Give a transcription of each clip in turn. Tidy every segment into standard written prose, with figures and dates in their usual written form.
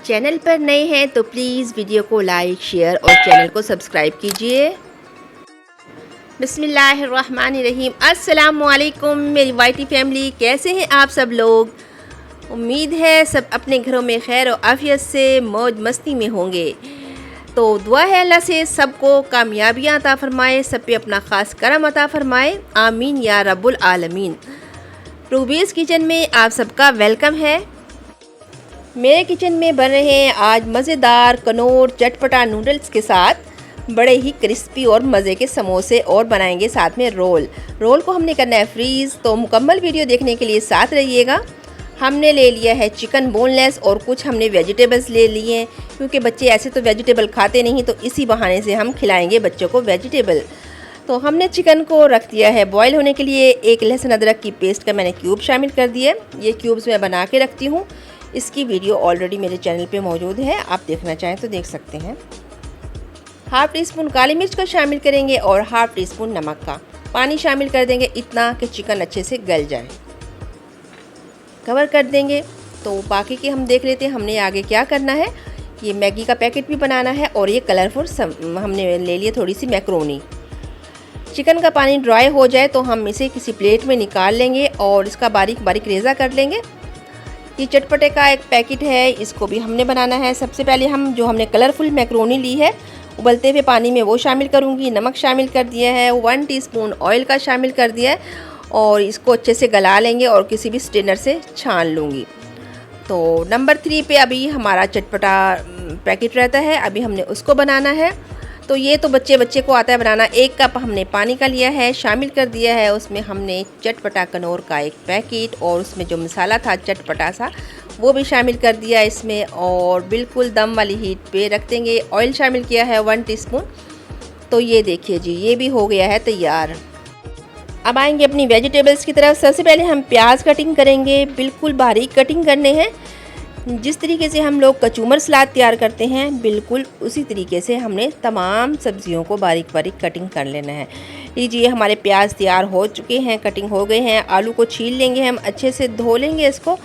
Channel पर नए हैं तो प्लीज़ वीडियो को लाइक शेयर और चैनल को सब्सक्राइब कीजिए। बिस्मिल्लाहिर्रहमानिर्रहीम। अस्सलामुअलैकुम मेरी वाइटी फैमिली, कैसे हैं आप सब लोग। उम्मीद है सब अपने घरों में खैर और आफियत से मौज मस्ती में होंगे। तो दुआ है अल्लाह से सबको कामयाबियाँ अता फ़रमाए, सब पे अपना ख़ास करम अता फ़रमाए, आमीन या रब्बुल आलमीन। रूबीज़ किचन में आप सबका वेलकम है। मेरे किचन में बन रहे हैं आज मज़ेदार कनौर चटपटा नूडल्स के साथ बड़े ही क्रिस्पी और मज़े के समोसे, और बनाएंगे साथ में रोल को हमने करना है फ्रीज़। तो मुकम्मल वीडियो देखने के लिए साथ रहिएगा। हमने ले लिया है चिकन बोनलेस और कुछ हमने वेजिटेबल्स ले लिए हैं, क्योंकि बच्चे ऐसे तो वेजिटेबल खाते नहीं, तो इसी बहाने से हम खिलाएंगे बच्चों को वेजिटेबल। तो हमने चिकन को रख दिया है बॉईल होने के लिए। एक लहसुन अदरक की पेस्ट का मैंने क्यूब शामिल कर दिया। ये क्यूब्स मैं बना के रखती हूँ। इसकी वीडियो ऑलरेडी मेरे चैनल पे मौजूद है, आप देखना चाहें तो देख सकते हैं। हाफ़ टी स्पून काली मिर्च का शामिल करेंगे और हाफ़ टी स्पून नमक का। पानी शामिल कर देंगे इतना कि चिकन अच्छे से गल जाए। कवर कर देंगे। तो बाकी के हम देख लेते हैं हमने आगे क्या करना है। ये मैगी का पैकेट भी बनाना है और ये कलरफुल हमने ले लिए थोड़ी सी मैक्रोनी। चिकन का पानी ड्राई हो जाए तो हम इसे किसी प्लेट में निकाल लेंगे और इसका बारीक बारीक रेज़ा कर लेंगे। ये चटपटे का एक पैकेट है, इसको भी हमने बनाना है। सबसे पहले हम जो हमने कलरफुल मैक्रोनी ली है उबलते हुए पानी में वो शामिल करूँगी। नमक शामिल कर दिया है, 1 टीस्पून ऑयल का शामिल कर दिया है और इसको अच्छे से गला लेंगे और किसी भी स्ट्रेनर से छान लूँगी। तो नंबर 3 पे अभी हमारा चटपटा पैकेट रहता है, अभी हमने उसको बनाना है। तो ये तो बच्चे को आता है बनाना। 1 कप हमने पानी का लिया है, शामिल कर दिया है। उसमें हमने चटपटा कनौर का एक पैकेट और उसमें जो मसाला था चटपटा सा वो भी शामिल कर दिया इसमें, और बिल्कुल दम वाली हीट पे रख देंगे। ऑयल शामिल किया है 1 टीस्पून। तो ये देखिए जी, ये भी हो गया है तैयार। अब आएंगे अपनी वेजिटेबल्स की तरफ। सबसे पहले हम प्याज कटिंग करेंगे, बिल्कुल बारीक कटिंग करने हैं। जिस तरीके से हम लोग कचूमर सलाद तैयार करते हैं बिल्कुल उसी तरीके से हमने तमाम सब्जियों को बारीक बारीक कटिंग कर लेना है। लीजिए हमारे प्याज तैयार हो चुके हैं, कटिंग हो गए हैं। आलू को छील लेंगे, हम अच्छे से धो लेंगे इसको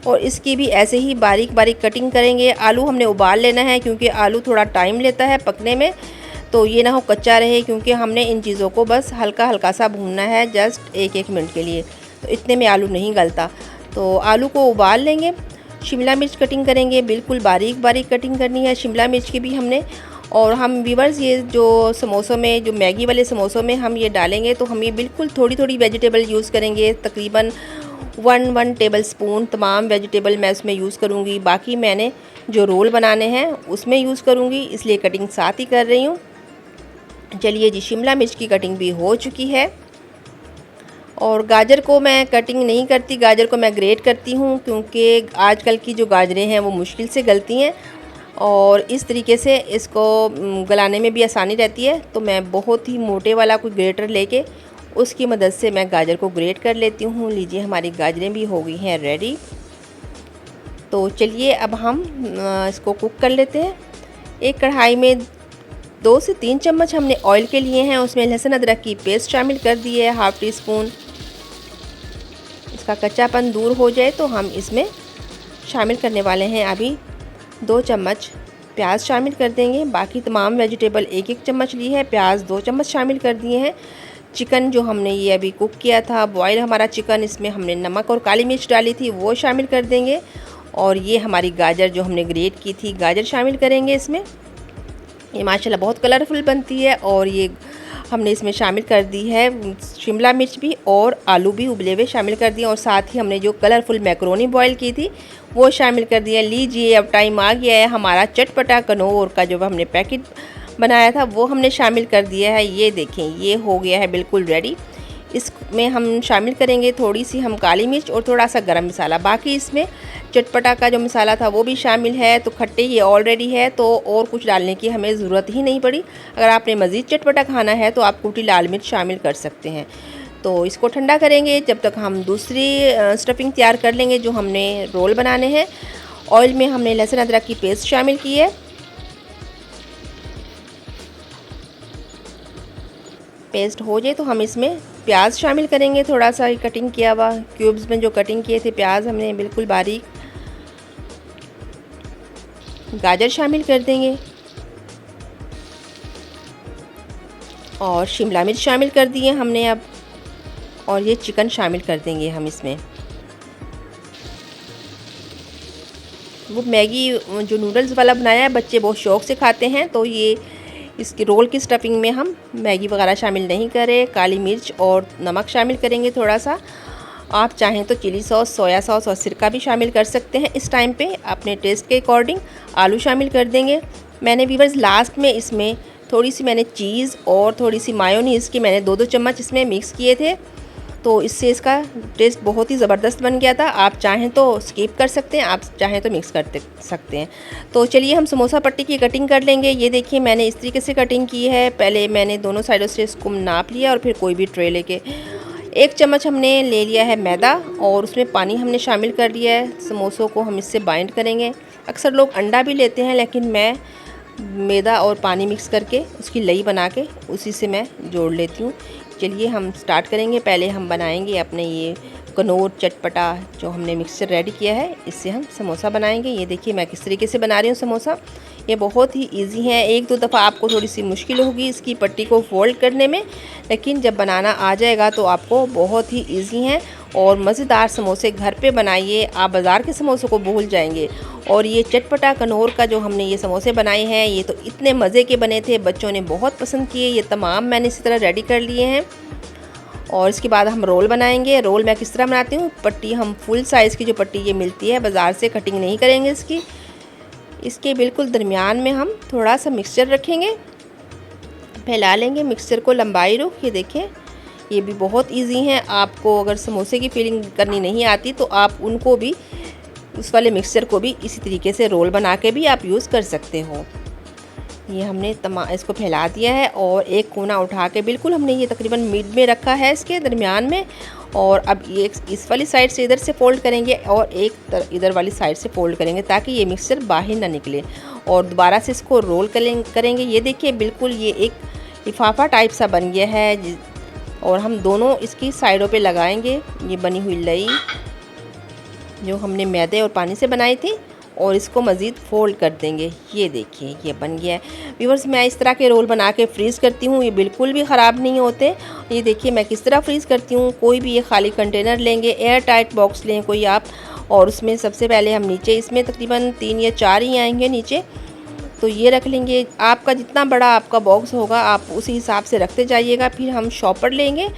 और इसकी भी ऐसे ही बारीक बारीक कटिंग करेंगे। आलू हमने उबाल लेना है क्योंकि आलू थोड़ा टाइम लेता है पकने में, तो ये ना हो कच्चा रहे, क्योंकि हमने इन चीज़ों को बस हल्का हल्का सा भूनना है, जस्ट 1-1 मिनट के लिए। तो इतने में आलू नहीं गलता। तो आलू को उबाल लेंगे। शिमला मिर्च कटिंग करेंगे, बिल्कुल बारीक बारीक कटिंग करनी है शिमला मिर्च की भी हमने। और हम व्यूअर्स ये जो समोसों में, जो मैगी वाले समोसों में हम ये डालेंगे तो हम ये बिल्कुल थोड़ी थोड़ी वेजिटेबल यूज़ करेंगे। तकरीबन 1 टेबल स्पून तमाम वेजिटेबल मैं उसमें यूज़ करूँगी। बाकी मैंने जो रोल बनाने हैं उसमें यूज़ करूँगी, इसलिए कटिंग साथ ही कर रही हूँ। चलिए जी, शिमला मिर्च की कटिंग भी हो चुकी है। और गाजर को मैं कटिंग नहीं करती, गाजर को मैं ग्रेट करती हूँ, क्योंकि आजकल की जो गाजरें हैं वो मुश्किल से गलती हैं और इस तरीके से इसको गलाने में भी आसानी रहती है। तो मैं बहुत ही मोटे वाला कोई ग्रेटर लेके उसकी मदद से मैं गाजर को ग्रेट कर लेती हूँ। लीजिए हमारी गाजरें भी हो गई हैं रेडी। तो चलिए अब हम इसको कुक कर लेते हैं। एक कढ़ाई में 2 से 3 चम्मच हमने ऑयल के लिए हैं, उसमें लहसुन अदरक की पेस्ट शामिल कर दी है, हाफ़ टी स्पून। इसका कच्चापन दूर हो जाए तो हम इसमें शामिल करने वाले हैं अभी 2 चम्मच प्याज शामिल कर देंगे। बाकी तमाम वेजिटेबल 1-1 चम्मच ली है, प्याज 2 चम्मच शामिल कर दिए हैं। चिकन जो हमने ये अभी कुक किया था बॉयल हमारा चिकन, इसमें हमने नमक और काली मिर्च डाली थी वो शामिल कर देंगे। और ये हमारी गाजर जो हमने ग्रेट की थी गाजर शामिल करेंगे इसमें। ये माशाल्लाह बहुत कलरफुल बनती है। और ये हमने इसमें शामिल कर दी है शिमला मिर्च भी और आलू भी उबले हुए शामिल कर दिए, और साथ ही हमने जो कलरफुल मैक्रोनी बॉईल की थी वो शामिल कर दिया। लीजिए अब टाइम आ गया है हमारा चटपटा कनौर का जो हमने पैकेट बनाया था वो हमने शामिल कर दिया है। ये देखें ये हो गया है बिल्कुल रेडी। इसमें हम शामिल करेंगे थोड़ी सी हम काली मिर्च और थोड़ा सा गरम मसाला। बाकी इसमें चटपटा का जो मसाला था वो भी शामिल है। तो खट्टे ये ऑलरेडी है तो और कुछ डालने की हमें ज़रूरत ही नहीं पड़ी। अगर आपने मज़ीद चटपटा खाना है तो आप कुटी लाल मिर्च शामिल कर सकते हैं। तो इसको ठंडा करेंगे जब तक हम दूसरी स्टफिंग तैयार कर लेंगे जो हमने रोल बनाने हैं। ऑयल में हमने लहसुन अदरक की पेस्ट शामिल की है। पेस्ट हो जाए तो हम इसमें प्याज शामिल करेंगे, थोड़ा सा कटिंग किया हुआ क्यूब्स में जो कटिंग किए थे प्याज हमने बिल्कुल बारीक। गाजर शामिल कर देंगे और शिमला मिर्च शामिल कर दिए हमने अब, और ये चिकन शामिल कर देंगे हम इसमें। वो मैगी जो नूडल्स वाला बनाया है बच्चे बहुत शौक़ से खाते हैं, तो ये इसकी रोल की स्टफिंग में हम मैगी वगैरह शामिल नहीं करें। काली मिर्च और नमक शामिल करेंगे थोड़ा सा। आप चाहें तो चिली सॉस, सोया सॉस और सिरका भी शामिल कर सकते हैं इस टाइम पे अपने टेस्ट के अकॉर्डिंग। आलू शामिल कर देंगे। मैंने व्यूअर्स लास्ट में इसमें थोड़ी सी मैंने चीज़ और थोड़ी सी मायोनीज़ की मैंने 2-2 चम्मच इसमें मिक्स किए थे, तो इससे इसका टेस्ट बहुत ही ज़बरदस्त बन गया था। आप चाहें तो स्किप कर सकते हैं, आप चाहें तो मिक्स कर सकते हैं। तो चलिए हम समोसा पट्टी की कटिंग कर लेंगे। ये देखिए मैंने इस तरीके से कटिंग की है। पहले मैंने दोनों साइडों से इसको नाप लिया और फिर कोई भी ट्रे लेके 1 चम्मच हमने ले लिया है मैदा और उसमें पानी हमने शामिल कर लिया है। समोसों को हम इससे बाइंड करेंगे। अक्सर लोग अंडा भी लेते हैं, लेकिन मैं मैदा और पानी मिक्स करके उसकी लई बना के उसी से मैं जोड़ लेती हूँ। चलिए हम स्टार्ट करेंगे। पहले हम बनाएंगे अपने ये कनौर चटपटा जो हमने मिक्सचर रेडी किया है, इससे हम समोसा बनाएंगे। ये देखिए मैं किस तरीके से बना रही हूँ समोसा। ये बहुत ही इजी है। 1-2 दफ़ा आपको थोड़ी सी मुश्किल होगी इसकी पट्टी को फोल्ड करने में, लेकिन जब बनाना आ जाएगा तो आपको बहुत ही इजी है। और मज़ेदार समोसे घर पे बनाइए, आप बाज़ार के समोसों को भूल जाएंगे। और ये चटपटा कनौर का जो हमने ये समोसे बनाए हैं, ये तो इतने मज़े के बने थे, बच्चों ने बहुत पसंद किए। ये तमाम मैंने इसी तरह रेडी कर लिए हैं। और इसके बाद हम रोल बनाएंगे। रोल मैं किस तरह बनाती हूँ, पट्टी हम फुल साइज़ की जो पट्टी ये मिलती है बाज़ार से, कटिंग नहीं करेंगे इसकी। इसके बिल्कुल दरमियान में हम थोड़ा सा मिक्सचर रखेंगे, फैला लेंगे मिक्सचर को लंबाई रुख। ये देखें ये भी बहुत इजी हैं। आपको अगर समोसे की फीलिंग करनी नहीं आती तो आप उनको भी, उस वाले मिक्सचर को भी इसी तरीके से रोल बना के भी आप यूज़ कर सकते हो। ये हमने इसको फैला दिया है और एक कोना उठा के बिल्कुल हमने ये तकरीबन मिड में रखा है इसके दरमियान में। और अब ये इस वाली साइड से इधर से फ़ोल्ड करेंगे और एक इधर वाली साइड से फ़ोल्ड करेंगे ताकि ये मिक्सचर बाहर ना निकले। और दोबारा से इसको रोल करेंगे। ये देखिए बिल्कुल ये एक लिफाफा टाइप सा बन गया है। और हम दोनों इसकी साइडों पे लगाएंगे ये बनी हुई लई जो हमने मैदे और पानी से बनाई थी, और इसको मज़ीद फ़ोल्ड कर देंगे। ये देखिए ये बन गया है। व्यूअर्स मैं इस तरह के रोल बना के फ्रीज़ करती हूँ, ये बिल्कुल भी ख़राब नहीं होते। ये देखिए मैं किस तरह फ्रीज़ करती हूँ। कोई भी ये खाली कंटेनर लेंगे, एयर टाइट बॉक्स लें कोई आप, और उसमें सबसे पहले हम नीचे इसमें तकरीबन 3 या 4 ही आएंगे नीचे, तो ये रख लेंगे। आपका जितना बड़ा आपका बॉक्स होगा आप उसी हिसाब से रखते जाइएगा। फिर हम शॉपर लेंगे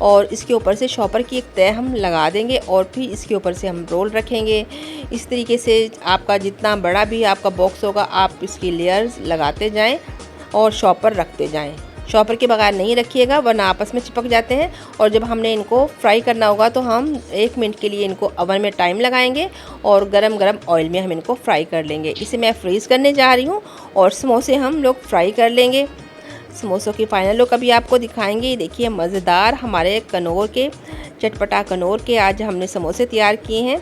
और इसके ऊपर से शॉपर की एक तय हम लगा देंगे और फिर इसके ऊपर से हम रोल रखेंगे। इस तरीके से आपका जितना बड़ा भी आपका बॉक्स होगा आप इसकी लेयर्स लगाते जाएं और शॉपर रखते जाएं। शॉपर के बगैर नहीं रखिएगा वरना आपस में चिपक जाते हैं। और जब हमने इनको फ्राई करना होगा तो हम 1 मिनट के लिए इनको ओवन में टाइम लगाएंगे और गरम गरम ऑयल में हम इनको फ्राई कर लेंगे। इसे मैं फ्रीज़ करने जा रही हूँ और समोसे हम लोग फ्राई कर लेंगे। समोसों की फाइनल लुक अभी आपको दिखाएंगे। देखिए मज़ेदार हमारे कनौर के चटपटा कनौर के आज हमने समोसे तैयार किए हैं।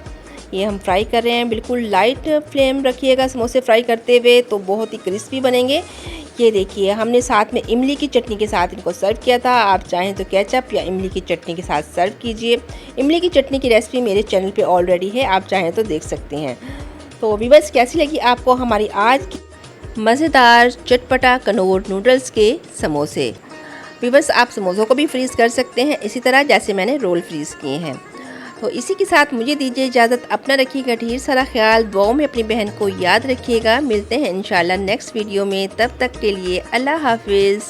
ये हम फ्राई कर रहे हैं। बिल्कुल लाइट फ्लेम रखिएगा समोसे फ्राई करते हुए, तो बहुत ही क्रिस्पी बनेंगे। ये देखिए हमने साथ में इमली की चटनी के साथ इनको सर्व किया था। आप चाहें तो केचप या इमली की चटनी के साथ सर्व कीजिए। इमली की चटनी की रेसिपी मेरे चैनल पे ऑलरेडी है, आप चाहें तो देख सकते हैं। तो व्यूअर्स कैसी लगी आपको हमारी आज की मज़ेदार चटपटा कनौर नूडल्स के समोसे। व्यूअर्स आप समोसों को भी फ्रीज़ कर सकते हैं इसी तरह जैसे मैंने रोल फ्रीज़ किए हैं। तो इसी के साथ मुझे दीजिए इजाज़त। अपना रखिएगा ढेर सारा ख्याल। दुआओं में अपनी बहन को याद रखिएगा। मिलते हैं इंशाल्लाह नेक्स्ट वीडियो में। तब तक के लिए अल्लाह हाफिज़।